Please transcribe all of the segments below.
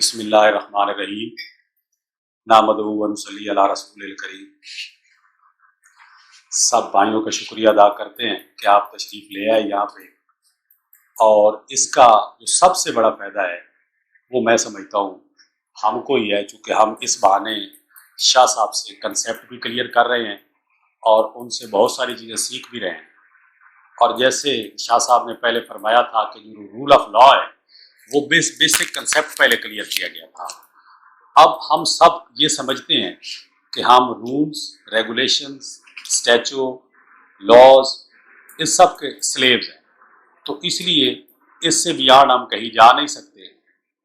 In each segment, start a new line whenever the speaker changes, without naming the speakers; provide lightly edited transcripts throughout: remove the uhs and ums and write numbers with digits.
बिस्मिल्लाहिर्रहमानिर्रहीम नाहमदुहु व नुसल्ली अला रसूलिल करीम। सब भाइयों का शुक्रिया अदा करते हैं कि आप तशरीफ़ ले आए यहाँ पे, और इसका जो सबसे बड़ा फ़ायदा है वो मैं समझता हूँ हमको ही है, चूँकि हम इस बहाने शाह साहब से कंसेप्ट भी क्लियर कर रहे हैं और उनसे बहुत सारी चीज़ें सीख भी रहे हैं। और जैसे शाह साहब ने पहले फरमाया था कि जो रूल ऑफ लॉ है वो बेसिक कंसेप्ट पहले क्लियर किया गया था। अब हम सब ये समझते हैं कि हम रूल्स, रेगुलेशंस, स्टैचू, लॉज, इस सब के स्लेव्स हैं, तो इसलिए इससे बियॉन्ड हम कहीं जा नहीं सकते।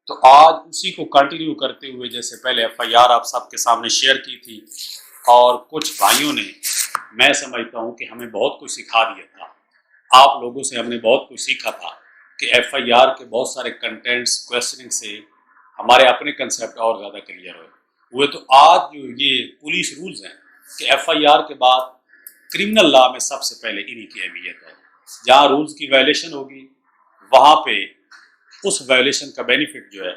तो आज उसी को कंटिन्यू करते हुए, जैसे पहले एफआईआर आप सबके सामने शेयर की थी और कुछ भाइयों ने, मैं समझता हूँ कि हमें बहुत कुछ सिखा दिया था। आप लोगों से हमने बहुत कुछ सीखा था कि एफआईआर के बहुत सारे कंटेंट्स क्वेश्चनिंग से हमारे अपने कंसेप्ट और ज़्यादा क्लियर हुए। तो आज जो ये पुलिस रूल्स हैं कि एफआईआर के बाद क्रिमिनल लॉ में सबसे पहले इन्हीं की अहमियत है। जहाँ रूल्स की वायलेशन होगी वहाँ पे उस वायलेशन का बेनिफिट जो है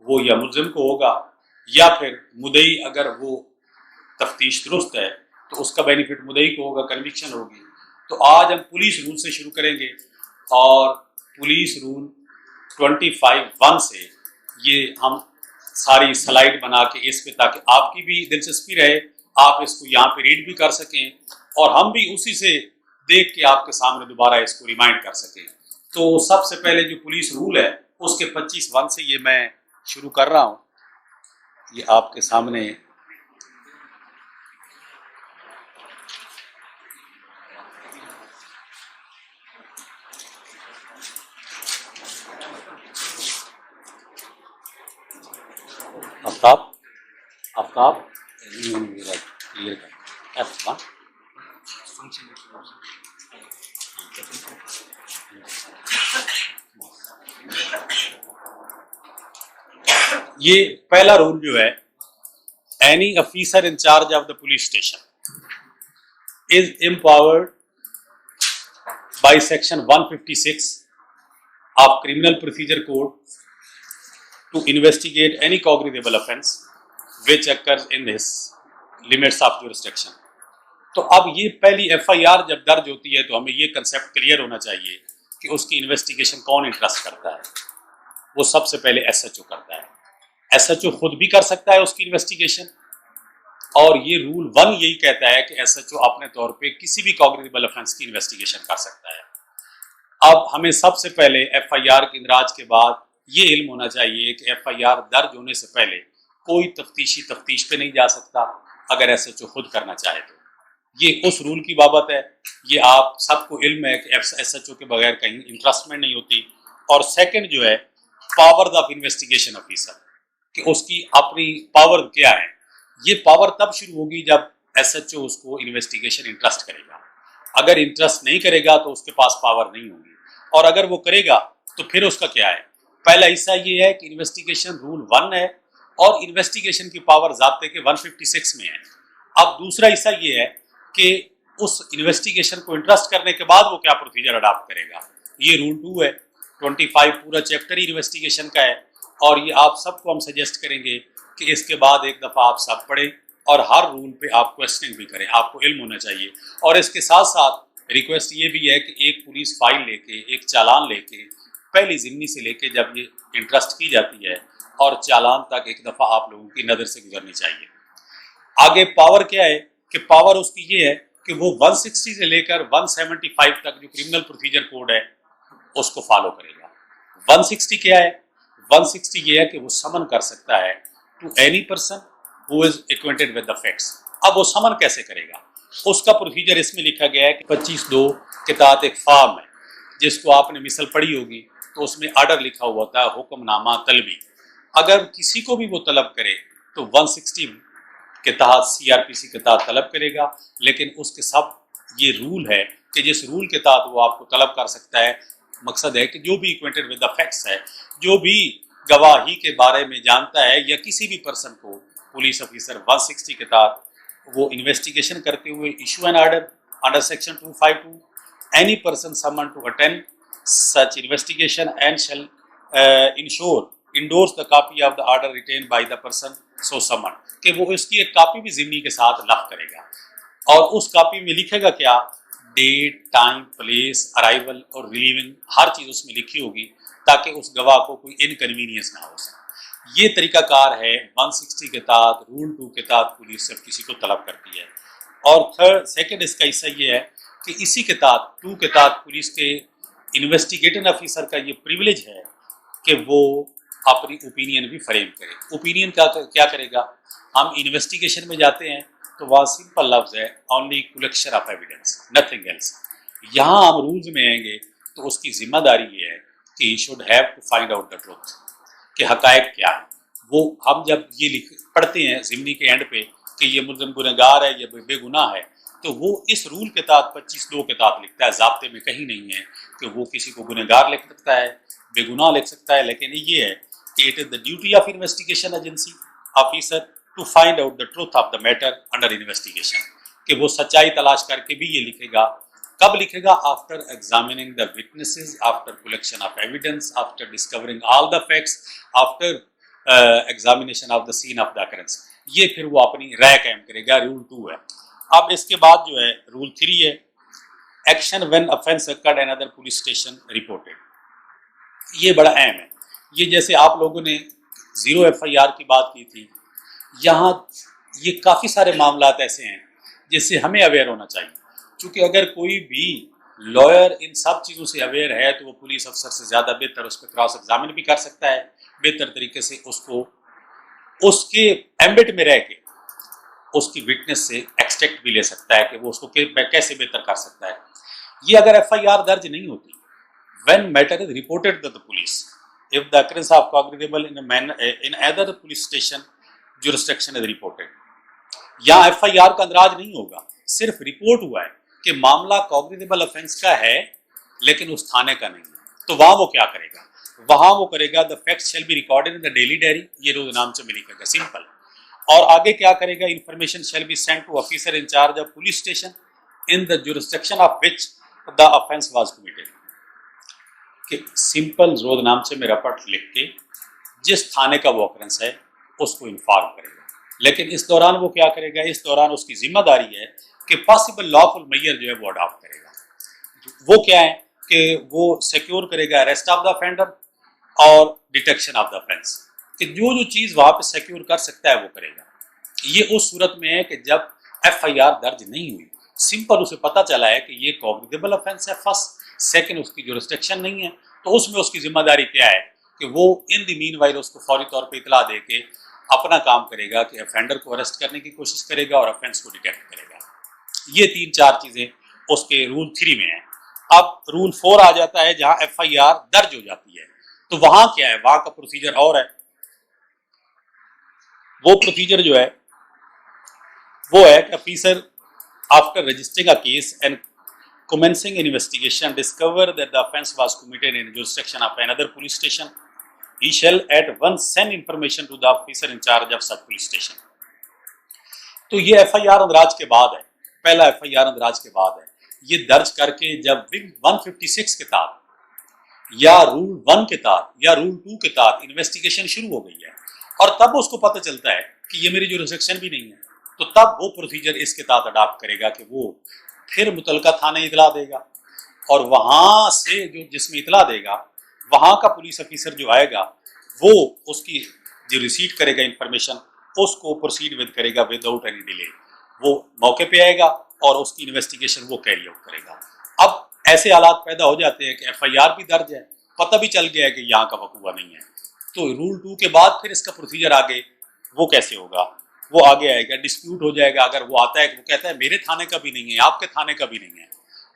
वो या मुलजिम को होगा, या फिर मुदई अगर वो तफ्तीश दुरुस्त है तो उसका बेनिफिट मुदई को होगा, कन्विक्शन होगी। तो आज हम पुलिस रूल से शुरू करेंगे और पुलिस रूल 25(1) से ये हम सारी स्लाइड बना के इस पे, ताकि आपकी भी दिलचस्पी रहे, आप इसको यहाँ पे रीड भी कर सकें और हम भी उसी से देख के आपके सामने दोबारा इसको रिमाइंड कर सकें। तो सबसे पहले जो पुलिस रूल है उसके 25(1) से ये मैं शुरू कर रहा हूँ। ये आपके सामने आफ्ताब आफ्ताब क्लियर कर F1 ये पहला रूल जो है, any officer in charge of the police station is empowered by section 156 of criminal procedure code to investigate any cognizable offense which occurs in his limits of jurisdiction। तो अब ये पहली FIR जब दर्ज होती है तो हमें ये कंसेप्ट क्लियर होना चाहिए कि उसकी इन्वेस्टिगेशन कौन इंटरेस्ट करता है। वो सबसे पहले एसएचओ करता है। एसएचओ खुद भी कर सकता है उसकी इन्वेस्टिगेशन, और ये रूल 1 यही कहता है कि एसएचओ अपने तौर पे किसी भी कॉग्निजेबल ऑफेंस की इन्वेस्टिगेशन कर सकता है। अब हमें सबसे पहले एफआईआर के इंदराज के बाद ये इल्म होना चाहिए कि एफआईआर दर्ज होने से पहले कोई तफ्तीश पे नहीं जा सकता अगर एसएचओ खुद करना चाहे तो। ये उस रूल की बाबत है, ये आप सबको इल्म है कि एसएचओ के बगैर कहीं इंटरेस्टमेंट नहीं होती। और सेकंड जो है, पावर ऑफ इन्वेस्टिगेशन ऑफिसर, कि उसकी अपनी पावर क्या है। ये पावर तब शुरू होगी जब एसएचओ उसको इन्वेस्टिगेशन इंटरेस्ट करेगा। अगर इंटरेस्ट नहीं करेगा तो उसके पास पावर नहीं होगी, और अगर वो करेगा तो फिर उसका क्या है। पहला हिस्सा ये है कि इन्वेस्टिगेशन रूल 1 है और इन्वेस्टिगेशन की पावर ज़ाब्ते के 156 में है। अब दूसरा हिस्सा ये है कि उस इन्वेस्टिगेशन को इंटरेस्ट करने के बाद वो क्या प्रोसीजर अडॉप्ट करेगा। ये रूल 2 है। 25 पूरा चैप्टर ही इन्वेस्टिगेशन का है, और ये आप सबको हम सजेस्ट करेंगे कि इसके बाद एक दफ़ा आप सब पढ़ें और हर रूल पे आप क्वेश्चनिंग भी करें, आपको इल्म होना चाहिए। और इसके साथ साथ रिक्वेस्ट ये भी है कि एक पुलिस फाइल लेके, एक चालान लेके, पहली ज़िम्मी से लेके जब ये इंटरेस्ट की जाती है और चालान तक एक दफ़ा आप लोगों की नज़र से गुजरनी चाहिए। आगे पावर क्या है कि पावर उसकी ये है कि वो 160 से लेकर 175 तक जो क्रिमिनल प्रोसीजर कोड है उसको फॉलो करेगा। 160 क्या है? 160 ये है कि वो समन कर सकता है to any person who is acquainted with the facts. अब वो समन कैसे करेगा, उसका प्रोसीजर इसमें लिखा गया है कि 25(2) के तहत एक फॉर्म है जिसको आपने मिसल पढ़ी होगी, तो उसमें ऑर्डर लिखा हुआ था, हुक्मनामा तलबी। अगर किसी को भी वो तलब करे तो 160 के तहत सीआरपीसी के तहत तलब करेगा, लेकिन उसके सब ये रूल है कि जिस रूल के तहत वो आपको तलब कर सकता है, मकसद है कि जो भी इक्वेंटेड विद द फैक्ट्स है, जो भी गवाही के बारे में जानता है, या किसी भी पर्सन को पुलिस ऑफिसर 160 के तहत वो इन्वेस्टिगेशन करते हुए issue an order under section 252 any person summoned to attend such investigation and shall ensure endorse the copy of the order written by the person so summon, कि वो इसकी एक कॉपी भी जिम्मी के साथ लफ करेगा और उस कॉपी में लिखेगा क्या, डेट, टाइम, प्लेस, अराइवल और रिलीविंग, हर चीज उसमें लिखी होगी ताकि उस गवाह को कोई इनकन्वीनियंस ना हो सके। ये तरीकाकार है 160 के तहत, रूल 2 के तहत पुलिस जब किसी को तलब करती है। और सेकंड इसका हिस्सा ये है कि इसी के तहत 2 के तहत पुलिस के इन्वेस्टिगेटिंग ऑफिसर का ये प्रिविलेज है कि वो अपनी ओपिनियन भी फ्रेम करे। ओपिनियन क्या करेगा, हम इन्वेस्टिगेशन में जाते हैं तो वह सिंपल लफ्ज है only collection of evidence, nothing else. यहाँ हम रूल्स में आएंगे तो उसकी जिम्मेदारी ये है कि he should have to find out the truth, कि हकायक क्या है। वो हम जब ये पढ़ते हैं जिम्नी के एंड पे कि ये मुल्ज़िम गुनहगार है या बेगुनाह है, तो वो इस रूल के तहत 25(2) के तहत लिखता है। ज़ाब्ते में कहीं नहीं है कि वो किसी को गुनहगार लिख सकता है, बेगुनाह लिख सकता है, लेकिन ये है कि it is the duty of investigation agency officer to find out the truth of the matter under investigation, कि वो सच्चाई तलाश करके भी ये लिखेगा। कब लिखेगा, after examining the witnesses, after collection of evidence, after discovering all the facts, after examination of the scene of the occurrence. ये फिर वो अपनी राय कायम करेगा। रूल 2 है। अब इसके बाद जो है रूल 3 है, action when offence occurred in other police station reported. ये बड़ा अहम है। ये जैसे आप लोगों ने 0 FIR की बात की थी, यहाँ ये काफ़ी सारे मामला ऐसे हैं जिससे हमें अवेयर होना चाहिए, क्योंकि अगर कोई भी लॉयर इन सब चीज़ों से अवेयर है तो वो पुलिस अफसर से ज़्यादा बेहतर उस पर क्रॉस एग्जामिन भी कर सकता है, बेहतर तरीके से उसको उसके एम्बिट में रह के उसकी विटनेस से एक्सट्रैक्ट भी ले सकता है कि वो उसको कैसे बेहतर कर सकता है। ये अगर FIR दर्ज नहीं होती, when matter is reported to the police, if the occurrence of cognizable in other police station jurisdiction is reported, यहाँ FIR का अंदराज नहीं होगा, सिर्फ रिपोर्ट हुआ है कि मामला कॉग्निजेबल ऑफेंस का है लेकिन उस थाने का नहीं है, तो वहां वो क्या करेगा, वहां वो करेगा the facts shall be recorded in the daily diary, ये रोजनामचे में लिखेगा, सिंपल। और आगे क्या करेगा, information shall be sent to officer incharge of police station in the jurisdiction of which the offence was committed, कि सिंपल रोजनामचे में रपट लिख के जिस थाने का वो ऑकरेंस है उसको इन्फॉर्म करेगा। लेकिन इस दौरान वो क्या करेगा, इस दौरान उसकी जिम्मेदारी है कि पॉसिबल लॉफुल मेजर जो है वो अडॉप्ट करेगा। वो क्या है कि वो सिक्योर करेगा अरेस्ट ऑफ द ऑफेंडर और डिटेक्शन ऑफ द ऑफेंस, कि जो जो चीज़ वहाँ पे सिक्योर कर सकता है वो करेगा। ये उस सूरत में है कि जब FIR दर्ज नहीं हुई, सिंपल उसे पता चला है कि ये कॉग्निजेबल ऑफेंस है फर्स्ट, सेकंड उसकी जुरिस्डिक्शन नहीं है, तो उसमें उसकी जिम्मेदारी क्या है कि वो इन द मीनवाइल उसको फौरी तौर पे इतला दे के अपना काम करेगा कि ऑफेंडर को अरेस्ट करने की कोशिश करेगा और ऑफेंस को डिटेक्ट करेगा। ये 3-4 चीजें उसके रूल 3 में है। अब रूल 4 आ जाता है जहां FIR दर्ज हो जाती है, तो वहां क्या है, वहां का प्रोसीजर और है। वो प्रोसीजर जो है वो है कि officer after registering a case and commencing investigation discover that the offence was committed in jurisdiction of another police station, he shall at once send information to the officer in charge of such police station। तो ये FIR अंदराज के बाद है, पहला FIR अंदराज के बाद है। ये दर्ज करके जब 156 के तहत या रूल 1 के तहत या रूल 2 के तहत इन्वेस्टिगेशन शुरू हो गई है और तब उसको पता चलता है कि ये मेरी जुरिस्डिक्शन भी नहीं है, तो तब वो प्रोसीजर इसके तहत अडॉप्ट करेगा कि वो फिर मुतलका थाने इतला देगा और वहां से जो जिसमें इतला देगा वहां का पुलिस ऑफिसर जो आएगा वो उसकी जो रिसीट करेगा इंफॉर्मेशन उसको प्रोसीड विद करेगा विदाउट एनी डिले। वो मौके पे आएगा और उसकी इन्वेस्टिगेशन वो कैरी आउट करेगा। अब ऐसे हालात पैदा हो जाते हैं कि FIR भी दर्ज है, पता भी चल गया है कि यहाँ का वकूआ नहीं है, तो रूल 2 के बाद फिर इसका प्रोसीजर आगे वो कैसे होगा, वो आगे आएगा, डिस्प्यूट हो जाएगा। अगर वो आता है कि वो कहता है मेरे थाने का भी नहीं है, आपके थाने का भी नहीं है,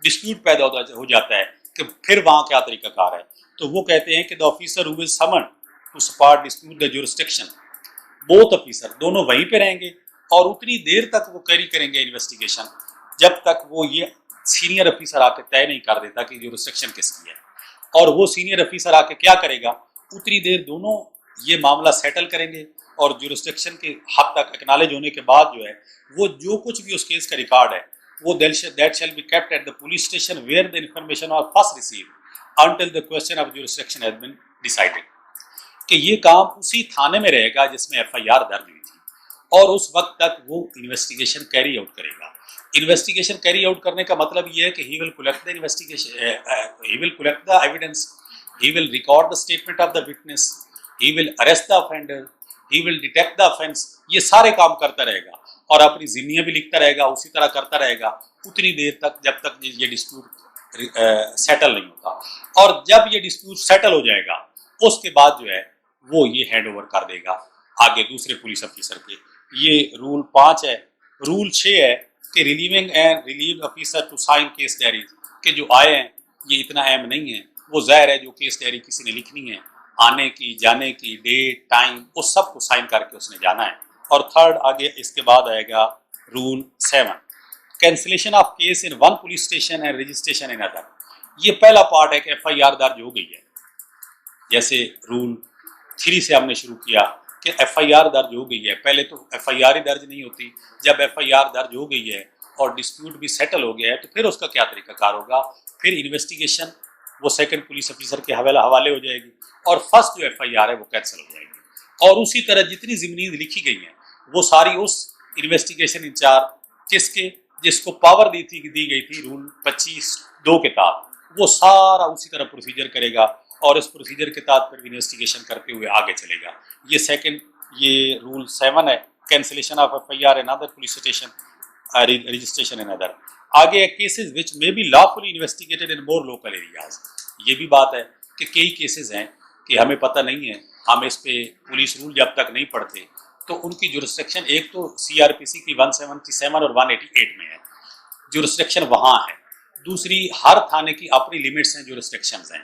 डिस्प्यूट पैदा हो जाता है कि फिर वहाँ क्या तरीकाकार है, तो वो कहते हैं कि the officer who is summoned to spot dispute the jurisdiction, both officer दोनों वहीं पे रहेंगे और उतनी देर तक वो कैरी करेंगे इन्वेस्टिगेशन जब तक वो ये सीनियर ऑफिसर आके तय नहीं कर देता कि जुरिस्डिक्शन किसकी है। और वो सीनियर ऑफिसर आके क्या करेगा, उतनी देर दोनों ये मामला सेटल करेंगे और जुरिस्डिक्शन के हद तक एक्नॉलेज होने के बाद जो है वो जो कुछ भी उस केस का रिकॉर्ड है वो that shall be kept at the police station where the information was first received until the question of jurisdiction has been decided, कि ये काम उसी थाने में रहेगा जिसमें एफआईआर दर्ज हुई थी और उस वक्त तक वो इन्वेस्टिगेशन कैरी आउट करेगा। इन्वेस्टिगेशन कैरी आउट करने का मतलब ये है कि he will collect the investigation, he will collect the evidence, he will record the statement of the witness, he will arrest the offender, he will detect the offense, ये सारे काम करता रहेगा और अपनी जिम्मेदारियां भी लिखता रहेगा, उसी तरह करता रहेगा उतनी देर तक जब तक ये डिस्प्यूट सेटल नहीं होता। और जब ये डिस्प्यूट सेटल हो जाएगा उसके बाद जो है वो ये हैंड ओवर कर देगा आगे दूसरे पुलिस ऑफिसर के। ये रूल 5 है। रूल 6 है कि relieving and relieve officer to sign case diary, के जो आए हैं ये इतना अहम नहीं है, वो जाहिर है जो केस डायरी किसी ने लिखनी है, आने की, जाने की, डेट, टाइम, उस सब को साइन करके उसने जाना है। और थर्ड आगे इसके बाद आएगा rule 7, cancellation of case in one police station and registration in other. ये पहला पार्ट है कि एफआईआर दर्ज हो गई है, जैसे रूल 3 से हमने शुरू किया कि एफआईआर दर्ज हो गई है। पहले तो एफआईआर ही दर्ज नहीं होती, जब एफआईआर दर्ज हो गई है और डिस्प्यूट भी सेटल हो गया है तो फिर उसका क्या तरीकाकार होगा, फिर इन्वेस्टिगेशन वो सेकंड पुलिस ऑफिसर के हवाले हो जाएगी और फर्स्ट जो एफआईआर है वो कैंसिल हो जाएगी। और उसी तरह जितनी जिम्मेदारी लिखी गई है वो सारी उस इन्वेस्टिगेशन इंचार्ज जिसको पावर दी गई थी रूल 25(2) के तहत, वो सारा उसी तरह प्रोसीजर करेगा और इस प्रोसीजर के तहत फिर इन्वेस्टिगेशन करते हुए आगे चलेगा। ये रूल 7 है, cancellation of FIR in other police station registration in other. आगे cases which may be lawfully investigated in more local areas. ये भी बात है कि कई केसेस हैं कि हमें पता नहीं है, हम इस पे पुलिस रूल जब तक नहीं पढ़ते तो उनकी जुरिस्डिक्शन एक तो सीआरपीसी की 177 और 188 में है, जुरिस्डिक्शन वहाँ है। दूसरी, हर थाने की अपनी लिमिट्स हैं, जुरिस्डिक्शंस हैं।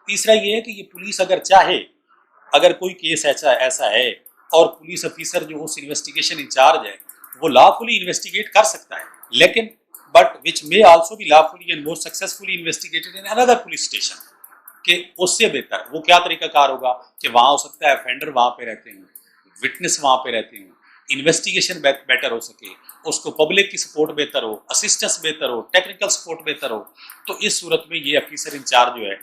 तीसरा ये है कि ये पुलिस अगर चाहे, अगर कोई केस ऐसा है और पुलिस ऑफिसर जो उस इन्वेस्टिगेशन इंचार्ज है वो लॉफुली इन्वेस्टिगेट कर सकता है, लेकिन but which may also be lawfully and more successfully investigated in another police station, कि उससे बेहतर वो क्या तरीकाकार होगा कि वहाँ हो सकता है ऑफेंडर वहाँ पे रहते हैं, विटनेस वहाँ पे रहते हैं, इन्वेस्टिगेशन बेटर हो सके, उसको पब्लिक की सपोर्ट बेहतर हो, असिस्टेंस बेहतर हो, टेक्निकल सपोर्ट बेहतर हो। तो इस सूरत में ये ऑफिसर इंचार्ज जो है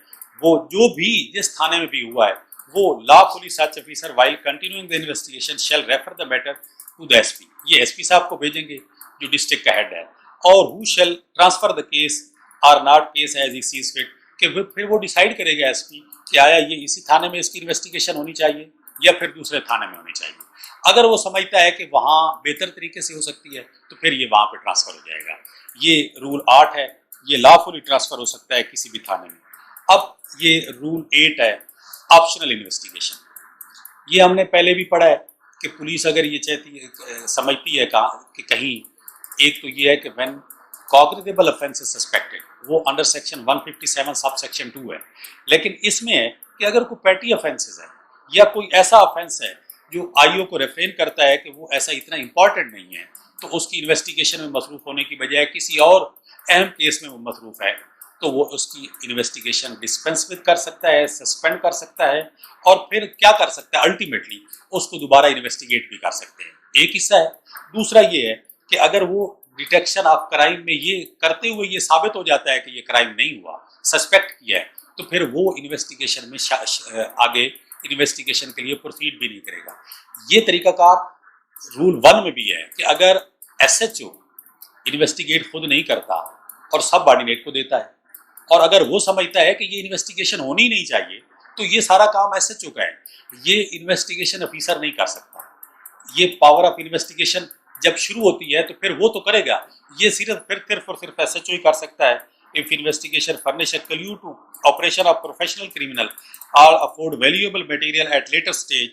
वो जो भी जिस थाने में भी हुआ है वो lawfully such officer while continuing the investigation shall refer the matter to the SP. ये एसपी साहब को भेजेंगे जो डिस्ट्रिक्ट का हेड है, और who shall transfer the case or not case as he sees fit, कि फिर वो डिसाइड करेगा एसपी कि आया ये इसी थाने में इसकी इन्वेस्टिगेशन होनी चाहिए या फिर दूसरे थाने में होनी चाहिए। अगर वो समझता है कि वहाँ बेहतर तरीके से हो सकती है तो फिर ये वहाँ पे ट्रांसफर हो जाएगा। ये रूल 8 है, ये लॉफुली ट्रांसफर हो सकता है किसी भी थाने में। अब ये रूल 8 है, ऑप्शनल इन्वेस्टिगेशन। ये हमने पहले भी पढ़ा है कि पुलिस अगर ये समझती है कि कहीं, एक तो ये है कि when cognizable offence is suspected, वो अंडर सेक्शन 157 सब सेक्शन 2 है, लेकिन इसमें है कि अगर कोई पेटी ऑफेंसेस है या कोई ऐसा ऑफेंस है जो आईओ को रेफरेन करता है कि वो ऐसा इतना इंपॉर्टेंट नहीं है, तो उसकी इन्वेस्टिगेशन में मसरूफ होने की बजाय किसी और अहम केस में वो मसरूफ है, तो वो उसकी इन्वेस्टिगेशन डिस्पेंस विद कर सकता है, सस्पेंड कर सकता है, और फिर क्या कर सकता है, अल्टीमेटली उसको दोबारा इन्वेस्टिगेट भी कर सकते हैं। एक हिस्सा है। दूसरा ये है कि अगर वो डिटेक्शन ऑफ क्राइम में ये करते हुए ये साबित हो जाता है कि ये क्राइम नहीं हुआ, सस्पेक्ट किया है, तो फिर वो इन्वेस्टिगेशन में आगे इन्वेस्टिगेशन के लिए प्रोसीड भी नहीं करेगा। ये तरीकाकार रूल 1 में भी है कि अगर एसएचओ इन्वेस्टिगेट खुद नहीं करता और सब ऑर्डिनेट को देता है, और अगर वो समझता है कि ये इन्वेस्टिगेशन होनी नहीं चाहिए, तो ये सारा काम एसएचओ का है, ये इन्वेस्टिगेशन ऑफिसर नहीं कर सकता। ये पावर ऑफ इन्वेस्टिगेशन जब शुरू होती है तो फिर वो तो करेगा, ये सिर्फ सिर्फ एसएचओ ही कर सकता है। If investigation furnish a clue to operation of professional criminal और afford valuable material at later stage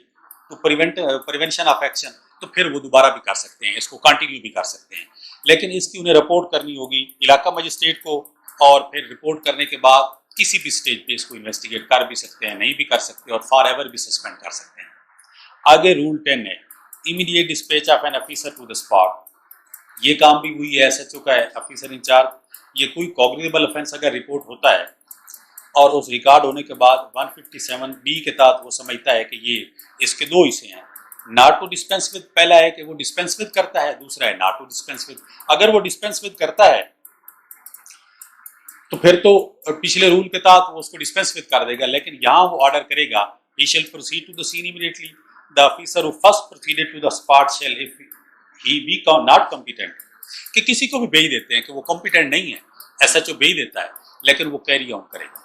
to prevention of action, तो फिर वो दोबारा भी कर सकते हैं, इसको कंटिन्यू भी कर सकते हैं। लेकिन इसकी उन्हें रिपोर्ट करनी होगी इलाका मजिस्ट्रेट को, और फिर रिपोर्ट करने के बाद किसी भी स्टेज पे इसको इन्वेस्टिगेट कर भी सकते हैं, नहीं भी कर सकते, और फॉर एवर भी सस्पेंड कर सकते हैं। आगे रूल 10 है, immediate dispatch of an officer to the spot. ये काम भी हुई है, एसएचओ का है, ऑफिसर इंचार्ज। ये कोई कॉग्निजेबल ऑफेंस अगर रिपोर्ट होता है और उस रिकॉर्ड होने के बाद 157(b) के तहत वो समझता है कि ये इसके दो हिस्से हैं, नॉट टू डिस्पेंस विद। पहला है कि वो डिस्पेंस विद करता है, दूसरा है नॉट टू डिस्पेंस विद। अगर वो डिस्पेंस विद करता है तो फिर तो पिछले रूल के तहत वो उसको डिस्पेंस विद कर देगा, लेकिन यहाँ वो ऑर्डर करेगा he shall proceed to the scene immediately. The officer who first proceeded to the spot shall, if he be not competent, कि किसी को भी भेज देते हैं कि वो कॉम्पिटेंट नहीं है, एसएचओ भेज देता है, लेकिन वो कैरी ऑन करेगा,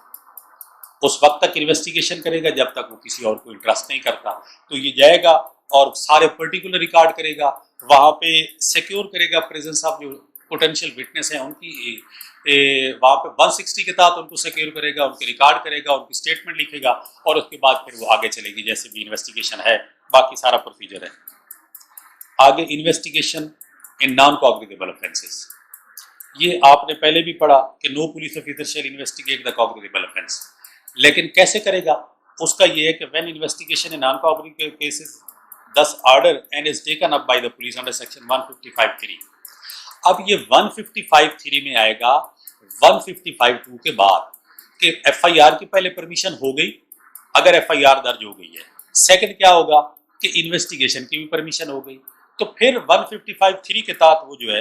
उस वक्त तक इन्वेस्टिगेशन करेगा जब तक वो किसी और को इंटरेस्ट नहीं करता। तो ये जाएगा और सारे पर्टिकुलर रिकॉर्ड करेगा, वहां पे सिक्योर करेगा प्रेजेंस ऑफ जो पोटेंशियल विटनेस है उनकी, वहां पे 160 के तहत उनको सिक्योर करेगा, उनके रिकॉर्ड करेगा, उनकी स्टेटमेंट लिखेगा और उसके बाद फिर वो आगे चलेगी जैसे भी इन्वेस्टिगेशन है, बाकी सारा प्रोसीजर है। आगे investigation in non cognizable offences, ये आपने पहले भी पढ़ा कि no police officer shall investigate the cognizable offence, लेकिन कैसे करेगा उसका ये है कि when investigation in non cognizable cases this order and is taken up by the police under section 155(3). अब ये 155(3) में आएगा 155(2) के बाद कि एफआईआर की पहले परमिशन हो गई, अगर एफआईआर दर्ज हो गई है, सेकंड क्या होगा कि इन्वेस्टिगेशन की भी परमिशन हो गई, तो फिर 155(3) के तहत वो जो है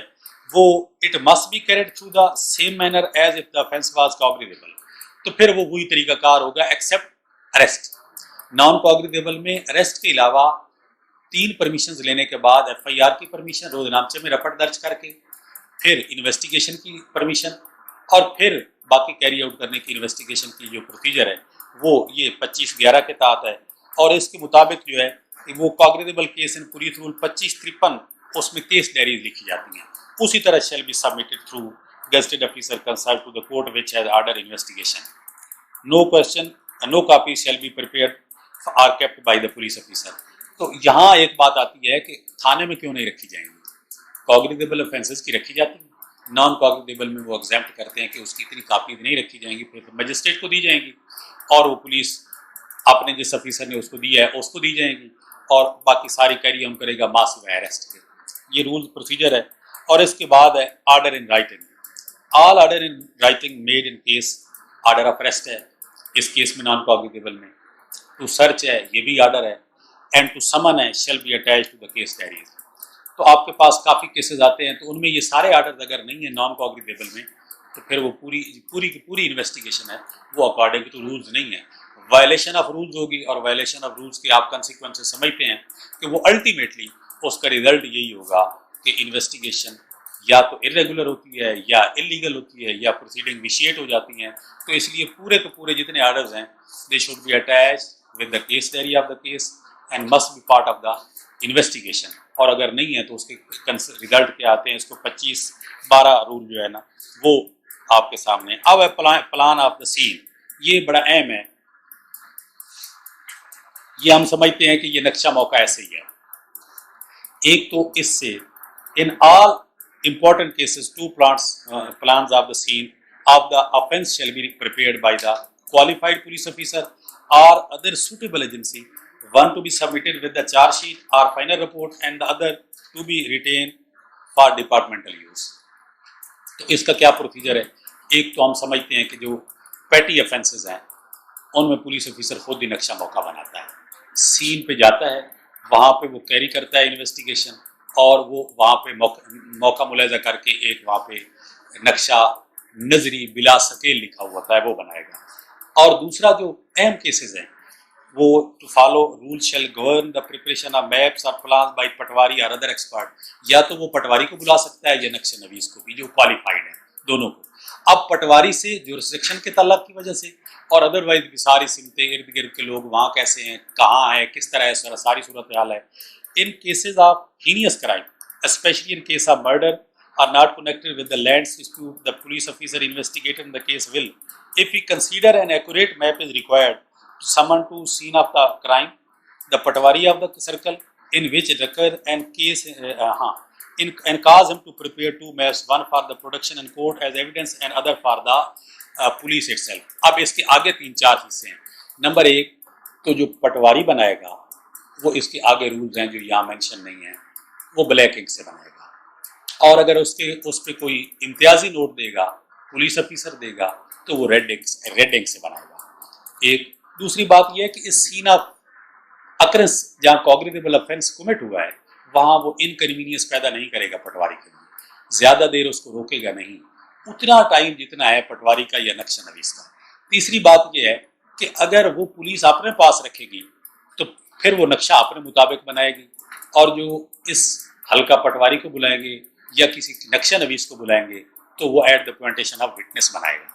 वो it must be carried through the same manner as if the offence was cognizable, तो फिर वो वही तरीकाकार होगा एक्सेप्ट अरेस्ट। नॉन कॉग्निजेबल में अरेस्ट के अलावा 3 परमिशंस लेने के बाद एफआईआर की परमिशन, रोजनामचे में रपट दर्ज करके, फिर इन्वेस्टिगेशन की परमिशन और फिर बाकी कैरी आउट करने की इन्वेस्टिगेशन की जो प्रोसीजर है वो ये 25(11) के तहत है। और इसके मुताबिक जो है वो cognizable case in police rule 2553 उसमें केस डायरीज लिखी जाती हैं, उसी तरह shall be submitted through gazetted officer consult to the court which has order investigation. No question, no copy shall be prepared or kept by the police officer. तो यहाँ एक बात आती है कि थाने में क्यों नहीं रखी जाएंगी, कॉग्निजेबल ऑफेंसेस की रखी जाती है, नॉन कॉग्निजेबल में वो एग्जेम्प्ट करते हैं कि उसकी इतनी कापी नहीं रखी जाएंगी, फिर मजिस्ट्रेट को दी जाएंगी और वो पुलिस आपने जिस ऑफिसर ने उसको दिया है उसको दी जाएंगी और बाकी सारी कैरी ऑन करेगा माँ सिवाय अरेस्ट के। ये रूल प्रोसीजर है। और इसके बाद है order in writing, all order in writing made in case, order of arrest है इस केस में नॉन कॉग्निजेबल में, टू सर्च है ये भी ऑर्डर है, एंड टू समन है shall be attached to the case diaries. तो आपके पास काफ़ी केसेस आते हैं तो उनमें ये सारे ऑर्डर अगर नहीं है नॉन कॉग्निजेबल में तो फिर वो पूरी की पूरी इन्वेस्टिगेशन है वो अकॉर्डिंग टू रूल्स नहीं है, वायलेशन ऑफ रूल्स होगी। और वायलेशन ऑफ रूल्स के आप कंसिक्वेंसेस समझते हैं कि वो अल्टीमेटली उसका रिजल्ट यही होगा कि इन्वेस्टिगेशन या तो इरेगुलर होती है या इलीगल होती है या प्रोसीडिंग विशिएट हो जाती हैं। तो इसलिए पूरे के पूरे जितने ऑर्डर्स हैं they should be attached with the case diary of the case and must be part of the investigation. और अगर नहीं है तो उसके रिजल्ट क्या आते हैं, इसको 25(12) रूल जो है ना वो आपके सामने। अब है प्लान ऑफ द सीन, ये बड़ा अहम है। ये हम समझते हैं कि ये नक्शा मौका ऐसे ही है। एक तो इससे in all important cases 2 plans of the scene of the offense shall be prepared by the qualified police officer or other suitable agency, one to be submitted with the charge sheet or final report and the other to be retained for departmental use। तो इसका क्या procedure है, एक तो हम समझते हैं कि जो पेटी ऑफेंसेस हैं उनमें पुलिस ऑफिसर खुद ही नक्शा मौका बनाता है, सीन पे जाता है, वहाँ पे वो कैरी करता है इन्वेस्टिगेशन और वो वहाँ पे मौका मुलाजा करके एक वहाँ पे नक्शा नजरी बिला सकेल लिखा हुआ होता है वो बनाएगा। और दूसरा जो अहम केसेस हैं वो to follow rule shall govern the preparation of maps और प्लान बाय पटवारी और अदर एक्सपर्ट, या तो वो पटवारी को बुला सकता है या नक्शे नवीस को भी जो क्वालिफाइड है, दोनों को। अब पटवारी से जुरिस्डिक्शन के तलब की वजह से और अदरवाइज भी सारी सिमतें इर्द गिर्द के लोग वहाँ कैसे हैं, कहाँ है, किस तरह है, सारी सूरत हाल है। In cases of heinous crime, especially in case of murder, are not connected with the land dispute, the police officer investigating the case will, if he consider an accurate map is required, to summon to scene of the crime the patwari of the circle in which it occurred and case and cause him to prepare 2 maps, one for the production in court as evidence and other for the police itself। अब इसके आगे 3-4 हिस्से हैं। Number 1 तो जो पटवारी बनाएगा वो इसके आगे रूल्स हैं जो यहाँ मेंशन नहीं है, वो ब्लैक इंक से बनाएगा। और अगर उस पर कोई इम्तियाजी नोट देगा, पुलिस ऑफिसर देगा, तो वो रेड इंक से बनाएगा। एक दूसरी बात यह है कि इस सीन ऑफ अकरेंस जहाँ कॉग्निजेबल ऑफेंस कमिट हुआ है वहाँ वो इनकन्वीनियंस पैदा नहीं करेगा पटवारी के लिए, ज़्यादा देर उसको रोकेगा नहीं, उतना टाइम जितना है पटवारी का या नक्शा नवीस का। तीसरी बात यह है कि अगर वो पुलिस अपने पास रखेगी तो फिर वो नक्शा अपने मुताबिक बनाएगी, और जो इस हल्का पटवारी को बुलाएंगे या किसी नक्शा नवीस को बुलाएंगे तो वो एट द पॉइंटेशन ऑफ विटनेस बनाएगा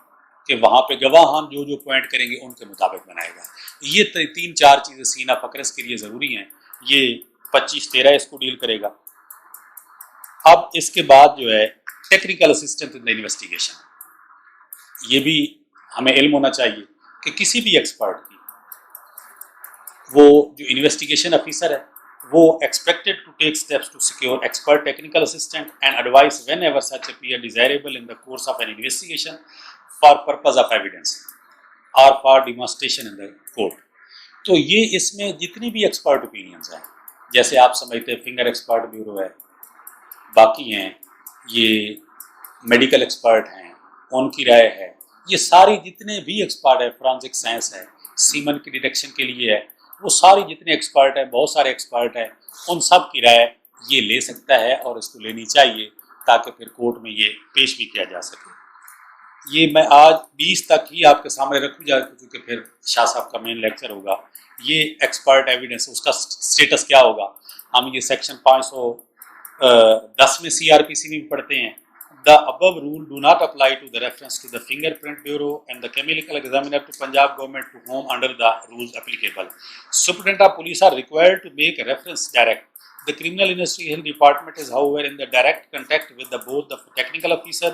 कि वहाँ पे गवाह हम जो जो पॉइंट करेंगे उनके मुताबिक बनाएगा। ये 3-4 चीज़ें सीना फकरस के लिए ज़रूरी हैं। ये 25-13 इसको डील करेगा। अब इसके बाद जो है technical assistant in the investigation, ये भी हमें इल्म होना चाहिए कि किसी भी एक्सपर्ट की, वो जो इन्वेस्टिगेशन ऑफिसर है वो expected to take steps to secure expert technical assistant and advice whenever such appear desirable in the course of an investigation for purpose of evidence और for demonstration in the court. तो ये इसमें जितनी भी expert opinions हैं, जैसे आप समझते हैं फिंगर एक्सपर्ट ब्यूरो है, बाकी हैं ये मेडिकल एक्सपर्ट हैं, उनकी राय है, ये सारी जितने भी एक्सपर्ट है, फॉरेंसिक साइंस है, सीमन की डिटेक्शन के लिए है, वो सारी जितने एक्सपर्ट हैं, बहुत सारे एक्सपर्ट हैं, उन सब की राय ये ले सकता है और इसको लेनी चाहिए ताकि फिर कोर्ट में ये पेश भी किया जा सके। ये मैं आज 20 तक ही आपके सामने रखूँगा क्योंकि फिर शाह साहब का मेन लेक्चर होगा। ये एक्सपर्ट एविडेंस उसका स्टेटस क्या होगा, हम ये सेक्शन 510 में CRPC में पढ़ते हैं। The above rule do not apply to the reference to the fingerprint bureau and the chemical examiner to Punjab government to whom under the rules applicable. Superintendent of police are required to make a reference direct. The criminal investigation department is however in the direct contact with both the technical officer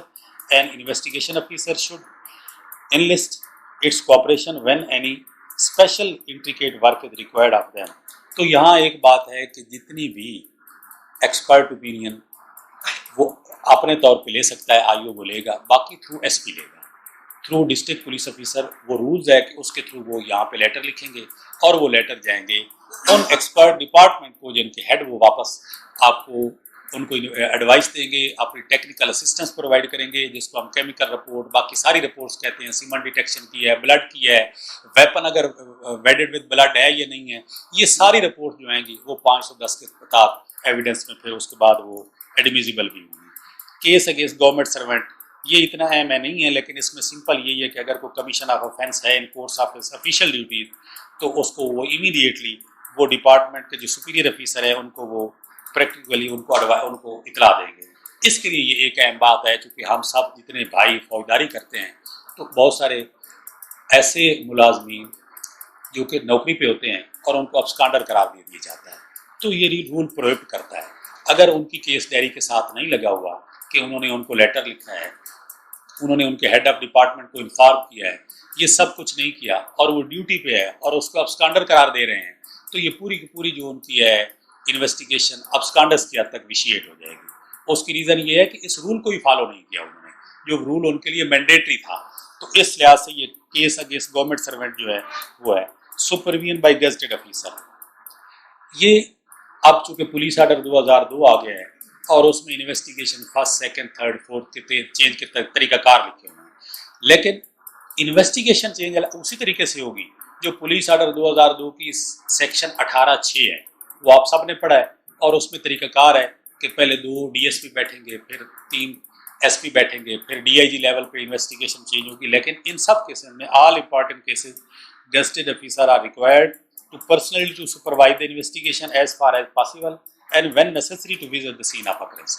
and investigation officer should enlist its cooperation when any special intricate work is required of them. तो यहाँ एक बात है कि जितनी भी expert opinion वो अपने तौर पे ले सकता है, आईओ वो लेगा, बाकी थ्रू एसपी लेगा, थ्रू डिस्ट्रिक्ट पुलिस ऑफिसर। वो रूल्स है कि उसके थ्रू वो यहाँ पे लेटर लिखेंगे और वो लेटर जाएंगे उन एक्सपर्ट डिपार्टमेंट को जिनके हेड वो वापस आपको उनको एडवाइस देंगे, अपनी टेक्निकल असिस्टेंस प्रोवाइड करेंगे, जिसको हम केमिकल रिपोर्ट, बाकी सारी रिपोर्ट्स कहते हैं, सीमन डिटेक्शन की है, ब्लड की है, वेपन अगर वेडेड विद ब्लड है या नहीं है, ये सारी रिपोर्ट जो आएंगी वो 510 के तहत एविडेंस में फिर उसके बाद वो एडमिजिबल भी होंगी। केस अगेंस्ट गवर्नमेंट सर्वेंट, ये इतना अहम है नहीं है, लेकिन इसमें सिंपल यही है कि अगर कोई कमीशन ऑफ ऑफेंस है इन कोर्स ऑफ ऑफिशियल ड्यूटीज तो उसको वो इमीडिएटली वो डिपार्टमेंट के जो सुपीरियर ऑफिसर है उनको वो प्रैक्टिकली उनको इतला देंगे। इसके लिए ये एक अहम बात है, क्योंकि हम सब जितने भाई फौजदारी करते हैं तो बहुत सारे ऐसे मुलाजमीन जो कि नौकरी पे होते हैं और उनको अब्सकॉन्डर करार दे दिया जाता है, तो ये रूल प्रोहिबिट करता है। अगर उनकी केस डायरी के साथ नहीं लगा हुआ कि उन्होंने उनको लेटर लिखा है, उन्होंने उनके हेड ऑफ डिपार्टमेंट को इन्फॉर्म किया है, ये सब कुछ नहीं किया और वो ड्यूटी पे है और उसको अब्सकॉन्डर करार दे रहे हैं, तो ये पूरी की पूरी जो उनकी है इन्वेस्टिगेशन अब्सकॉन्डर्स की हद तक विशिएट हो जाएगी। उसकी रीज़न ये है कि इस रूल को ही फॉलो नहीं किया उन्होंने, जो रूल उनके लिए मैंडेटरी था। तो इस लिहाज से ये केस अगेंस्ट गवर्नमेंट सर्वेंट जो है वो है सुपरविजन बाय गेजेटेड ऑफिसर। ये अब चूंकि पुलिस ऑर्डर 2002 आ गया है और उसमें investigation first, second, third, fourth के चेंज के तरीकाकार लिखे हुए हैं, लेकिन इन्वेस्टिगेशन चेंज उसी तरीके से होगी जो पुलिस ऑर्डर 2002 की सेक्शन 18(6) है, वो आप सब ने पढ़ा है, और उसमें तरीकाकार है कि पहले 2 DSP बैठेंगे, फिर 3 SP बैठेंगे, फिर DIG लेवल पे इन्वेस्टिगेशन चेंज होगी। लेकिन इन सब केसेस में all important cases gazetted officer are required to personally to supervise the investigation as far as possible and when necessary to visit the scene of occurrence।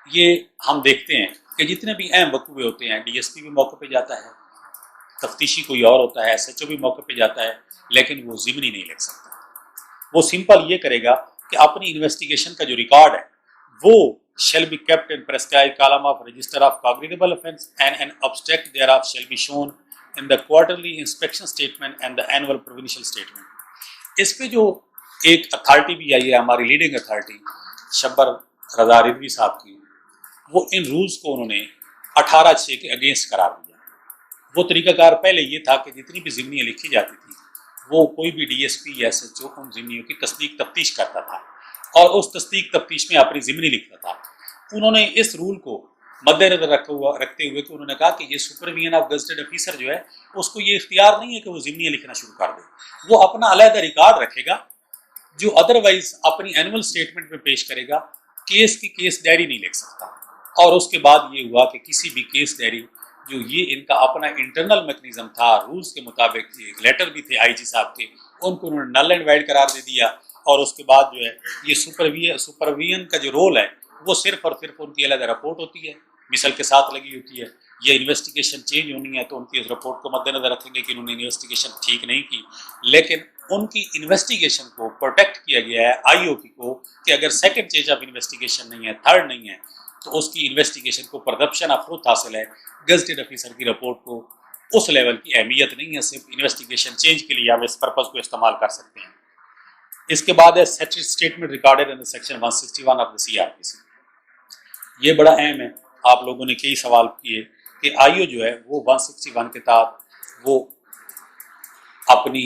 ये हम देखते हैं कि जितने भी अहम वकूए होते हैं, DSP भी मौके पे जाता है, तफ्तीशी कोई और होता है, SHO भी मौके पे जाता है, लेकिन वो ज़िम्नी नहीं लिख सकता। वो सिंपल ये करेगा कि अपनी इन्वेस्टिगेशन का जो रिकॉर्ड है वो shall be kept in prescribed column of register of cognizable offence and an abstract thereof shall be shown in the quarterly inspection statement and the annual provincial statement। इस पे जो एक अथॉरिटी भी आई है, हमारी लीडिंग अथॉरिटी शब्बर रज़ा रिजवी साहब की, वो इन रूल्स को उन्होंने 18(6) के अगेंस्ट करार दिया। वो तरीकाकार पहले ये था कि जितनी भी ज़िम्नियाँ लिखी जाती थी वो कोई भी DSP या SHO उन ज़िम्नियों की तस्दीक तफ्तीश करता था और उस तस्दीक तफ्तीश में अपनी ज़िम्नी लिखता था। उन्होंने इस रूल को मद्देनजर रखते हुए कि उन्होंने कहा कि ये सुपरविजन ऑफ गेजेटेड ऑफिसर जो है उसको ये इख्तियार नहीं है कि वो ज़िम्नियाँ लिखना शुरू कर दे, वो अपना अलहदा रिकॉर्ड रखेगा जो अदरवाइज अपनी एनुअल स्टेटमेंट में पेश करेगा, केस की केस डायरी नहीं लिख सकता। और उसके बाद ये हुआ कि किसी भी केस डायरी जो ये इनका अपना इंटरनल मैकेनिज्म था, रूल्स के मुताबिक एक लेटर भी थे आईजी साहब के, उनको उन्होंने नल एंड वाइड करार दे दिया। और उसके बाद जो है ये सुपरविजन का जो रोल है वो सिर्फ और सिर्फ उनकी अलग रिपोर्ट होती है, मिसल के साथ लगी होती है। ये इन्वेस्टिगेशन चेंज होनी है तो उनकी उस रिपोर्ट को मद्देनजर रखेंगे कि उन्होंने इन्वेस्टिगेशन ठीक नहीं की, लेकिन उनकी इन्वेस्टिगेशन को प्रोटेक्ट किया गया है आईओपी को कि अगर सेकंड स्टेज ऑफ इन्वेस्टिगेशन नहीं है, थर्ड नहीं है, तो उसकी इन्वेस्टिगेशन को परसेप्शन ऑफ ट्रुथ हासिल है। गजटेड ऑफिसर की रिपोर्ट को उस लेवल की अहमियत नहीं है, सिर्फ इन्वेस्टिगेशन चेंज के लिए आप इस पर्पज को इस्तेमाल कर सकते हैं। इसके बाद है statement recorded in section 161 of the CrPC. ये बड़ा अहम है, आप लोगों ने कई सवाल किए कि आईओ जो है वो 161 के तहत वो अपनी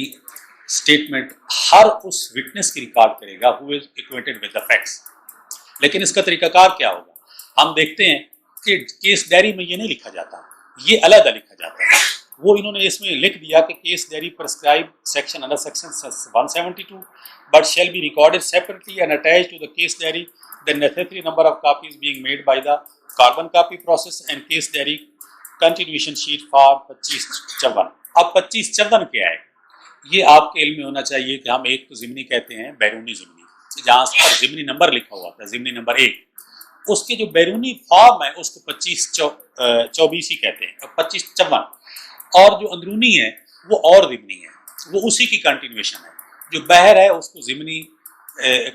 स्टेटमेंट हर उस विटनेस की रिकॉर्ड करेगा who is acquainted with the facts. लेकिन इसका तरीकाकार क्या होगा, हम देखते हैं कि केस डायरी में ये नहीं लिखा जाता, ये अलग लिखा जाता है। वो इन्होंने इसमें लिख दिया कि case diary prescribe section under section 172 but shall be recorded separately and attached to the case diary the necessary number of copies being made by the carbon copy process and case diary continuation sheet for 2554। अब 2554 क्या है, ये आपके इल्म में होना चाहिए कि हम एक तो ज़िमनी कहते हैं, बैरूनी ज़िमनी, जहाँ पर ज़िमनी नंबर लिखा हुआ था, ज़िमनी नंबर 1, उसके जो बैरूनी फॉर्म है उसको 2524 ही कहते हैं, 2554। और जो अंदरूनी है वो और ज़िमनी है, वो उसी की कंटिन्यूएशन है। जो बहर है उसको ज़िमनी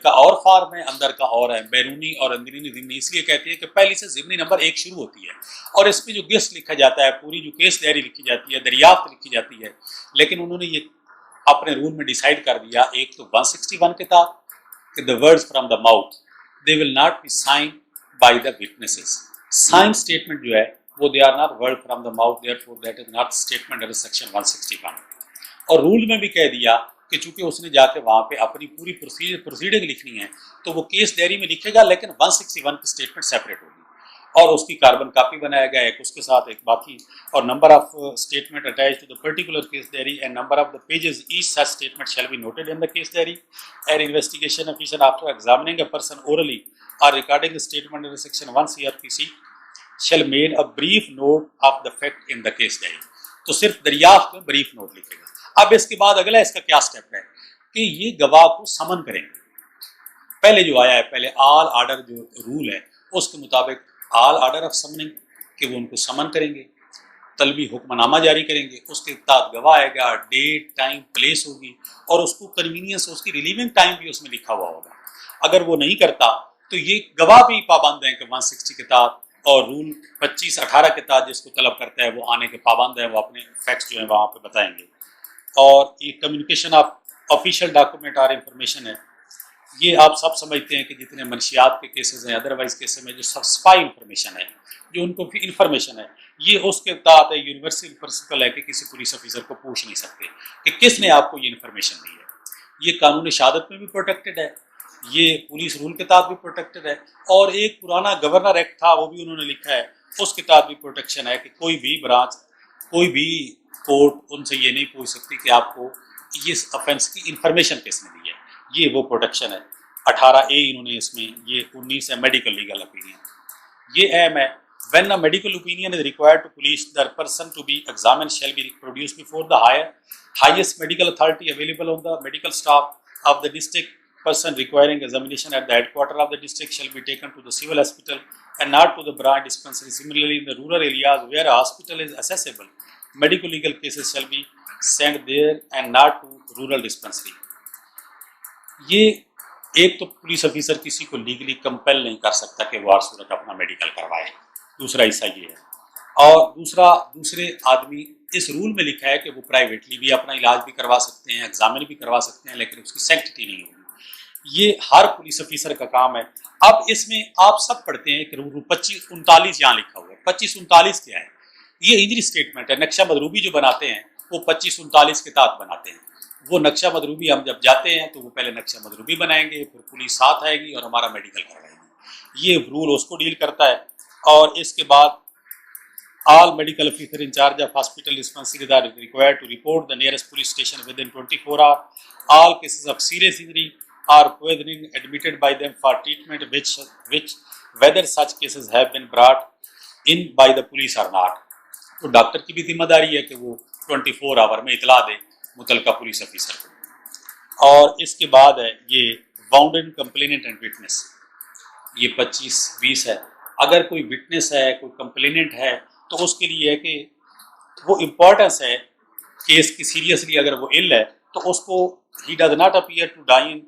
का और फॉर्म है, अंदर का और है। बैरूनी और अंदरूनी ज़िमनी इसलिए कहते हैं कि पहले से ज़िमनी नंबर 1 शुरू होती है और इसमें जो गेस लिखा जाता है, पूरी जो केस डायरी लिखी जाती है, दरियाफ्त लिखी जाती है। लेकिन उन्होंने ये अपने रूल में डिसाइड कर दिया, एक तो 161 के था कि the words from the mouth they will not be sign by the witnesses. Sign statement जो है वो they are not word from the mouth, therefore that is not statement under section 161। और रूल में भी कह दिया कि चूंकि उसने जाके वहां पे अपनी पूरी प्रोसीडिंग लिखनी है तो वो केस डायरी में लिखेगा, लेकिन 161 की स्टेटमेंट सेपरेट होगी और उसकी कार्बन कॉपी बनाया गया एक उसके साथ एक बाकी, और number of statement attached to the particular case diary and number of the pages each such statement shall be noted in the case diary and investigation officer after examining a person orally और recording the statement under section 1 CrPC shall made a brief note of the fact in the case diary. तो सिर्फ दरियाफ्त में brief note लिखेगा। अब इसके बाद अगला इसका क्या स्टेप है कि ये गवाह को समन करेंगे। पहले जो आया है, पहले ऑल ऑर्डर जो रूल है उसके मुताबिक ऑल ऑर्डर ऑफ समनिंग कि वो उनको समन करेंगे, तलबी हुक्मनामा जारी करेंगे, उसके तहत गवाह आएगा, डेट टाइम प्लेस होगी और उसको कन्वीनियंस, उसकी रिलीविंग टाइम भी उसमें लिखा हुआ होगा। अगर वो नहीं करता तो ये गवाह भी पाबंद है कि 160 के तहत और रूल 2518 के तहत जिसको तलब करता है वो आने के पाबंद है, वो अपने फैक्ट्स जो है वहाँ पे बताएंगे। और ये कम्युनिकेशन ऑफ ऑफिशियल डॉक्यूमेंट और इंफॉर्मेशन है, ये आप सब समझते हैं कि जितने मनशियात के केसेस हैं, अदरवाइज केसेस में जो सब स्पाई इंफॉर्मेशन है, जो उनको इंफॉर्मेशन है, ये उसके तहत है। यूनिवर्सल प्रिंसिपल है कि किसी पुलिस ऑफिसर को पूछ नहीं सकते कि किसने आपको ये इन्फॉर्मेशन दी है। ये कानून शहादत में भी प्रोटेक्टेड है, ये पुलिस रूल के तहत भी प्रोटेक्टेड है, और एक पुराना गवर्नर एक्ट था वो भी उन्होंने लिखा है, उसके तहत भी प्रोटेक्शन है कि कोई भी ब्रांच, कोई भी कोर्ट उनसे ये नहीं पूछ सकती कि आपको ये ऑफेंस की इंफॉर्मेशन किसने दी है। ये वो प्रोटेक्शन है। 18A इन्होंने इसमें, ये 19 है मेडिकल लीगल ओपिनियन। ये अहम है, when a medical opinion is required to police, the person to be examined shall be produced before the highest medical authority available on the medical staff of the district. Person requiring examination at the headquarters of the district shall be taken to the civil hospital and not to the branch dispensary. Similarly, in the rural areas where a hospital is accessible, medical legal cases shall be sent there and not to rural dispensary. ये एक तो police officer किसी को legally compel नहीं कर सकता कि वो हर सूरत अपना मेडिकल करवाए, दूसरा हिस्सा ये है। और दूसरे आदमी, इस रूल में लिखा है कि वो प्राइवेटली भी अपना इलाज भी करवा सकते हैं, एग्जामिन भी करवा सकते हैं, लेकिन उसकी सैंक्टिटी नहीं होगी। ये हर पुलिस ऑफिसर का काम है। अब इसमें आप सब पढ़ते हैं कि 2539 यहाँ लिखा हुआ है। 2539 क्या है? ये इंजरी स्टेटमेंट है। नक्शा मदरूबी जो बनाते हैं वो 2539 के तहत बनाते हैं। वो नक्शा मदरूबी हम जब जाते हैं तो वो पहले नक्शा मदरूबी बनाएंगे, फिर पुलिस साथ आएगी और हमारा मेडिकल करवाएगी। ये रूल उसको डील करता है। और इसके बाद all medical officer in charge of hospital dispensaries are required to report the nearest police station within 24 hours. All cases of serious injury are poisoning admitted by them for treatment, which whether such cases have been brought in by the police or not. तो doctor की भी जिम्मेदारी है कि वो 24 our में इतला दे मुतलका पुलिस ऑफिसर को। और इसके बाद है ये वाउंडेड कंप्लेनेंट एंड विटनेस, ये 25-20 है। अगर कोई विटनेस है, कोई कंप्लेनेंट है, तो उसके लिए है कि वो इम्पोर्टेंस है केस की, सीरियसली अगर वो इल है तो उसको he does not appear to dying,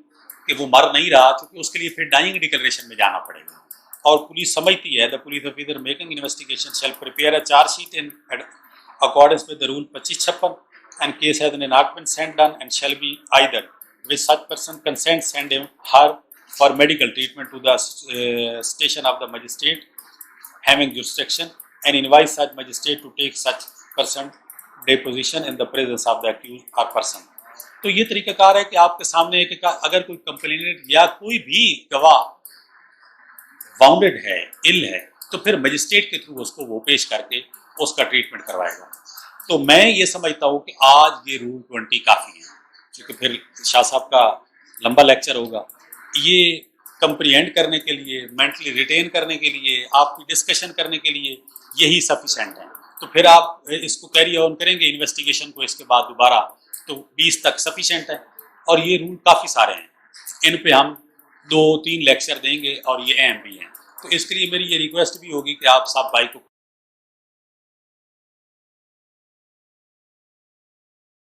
कि वो मर नहीं रहा, क्योंकि उसके लिए फिर डाइंग डिक्लेरेशन में जाना पड़ेगा। और पुलिस समझती है the police officer making investigation shall prepare a chargesheet in accordance with the rule 2556 and case has not been sent done and shall be either with such person consent send him her for medical treatment to the station of the magistrate having jurisdiction and invite such magistrate to take such person deposition in the presence of the accused or person। तो ये तरीकाकार है कि आपके सामने एक अगर कोई कंप्लेनेंट या कोई भी गवाह वाउंडेड है, इल है, तो फिर मजिस्ट्रेट के थ्रू उसको वो पेश करके उसका ट्रीटमेंट करवाएगा। तो मैं ये समझता हूँ कि आज ये रूल 20 काफ़ी है, क्योंकि फिर शाह साहब का लंबा लेक्चर होगा। ये कंप्रीहेंड करने के लिए, मेंटली रिटेन करने के लिए, आपकी डिस्कशन करने के लिए यही सफिशेंट है। तो फिर आप इसको कैरी ऑन करेंगे इन्वेस्टिगेशन को, इसके बाद दोबारा तो 20 तक सफिशेंट है। और ये रूल काफ़ी सारे हैं, इन पे हम 2-3 लेक्चर देंगे और ये अहम भी हैं। तो इसके लिए मेरी ये रिक्वेस्ट भी होगी कि आप सब भाई को